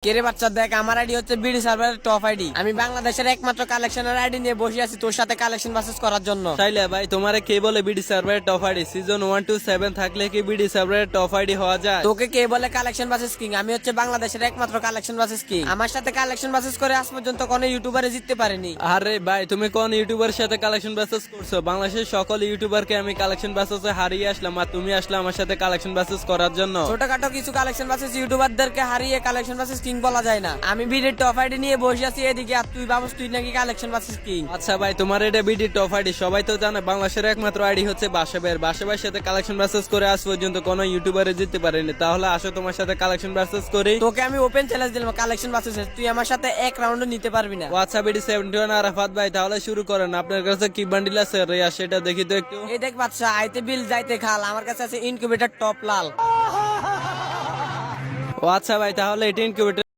কেরে বাচ্চা দেখ, আমার আইডি হচ্ছে বিডি সার্ভারের টপ আইডি। আমি বাংলাদেশের একমাত্র কালেকশনের আইডি নিয়ে বসে আছি তোর সাথে কালেকশন বাসেস করার জন্য। তাইলে ভাই তোমারে কে বলে বিডি সার্ভারের টপ আইডি? সিজন 1 to 7 থাকলে কি বিডি সার্ভারের টপ আইডি হওয়া যায়? তোকে কে বলে কালেকশন বাসেস কিং? আমি হচ্ছে বাংলাদেশের একমাত্র কালেকশন বাসেস কিং। আমার সাথে কালেকশন বাসেস করে আজ পর্যন্ত কোনো ইউটিউবারে জিততে পারেনি। আরে ভাই তুমি কোন ইউটিউবার সাথে কালেকশন বাসেস করছো? বাংলাদেশের সকল ইউটিউবারকে আমি কালেকশন বাসেসে হারিয়ে আসলাম, আর তুমি আসলে আমার সাথে কালেকশন বাসেস করার জন্য। ছোটখাটো কিছু কালেকশন বাসেস ইউটিউবারদেরকে হারিয়ে কালেকশন বাসেস কিং বলা যায় না। আমি বিডির টপ আইডি নিয়ে বসে আছি এদিকে, আর তুই ভাবস তুই নাকি কালেকশন বাসেস কিং। আচ্ছা ভাই, তোমার এটা বিডি টপ আইডি, সবাই তো জানে বাংলাদেশের একমাত্র আইডি হচ্ছে বাসাবের সাথে কালেকশন বাসেস করে আজ পর্যন্ত কোনো ইউটিউবারে জিততে পারেনি। তাহলে আসো তোমার সাথে কালেকশন বাসেস করি। তোকে আমি ওপেন চ্যালেঞ্জ দিলাম কালেকশন বাসেস, তুই আমার সাথে এক রাউন্ডও নিতে পারবি না। আচ্ছা বিডি 71 আরাফাত ভাই, তাহলে শুরু করেন। আপনার কাছে কি বান্ডিল আছে রিয়া, সেটা দেখি তো একটু। এই দেখ বাচ্চা, আইতে বিল যাইতে খাল, আমার কাছে আছে ইনকিউবেটর টপ লাল। আচ্ছা ভাই, তাহলে এটা ইনকিউবেটর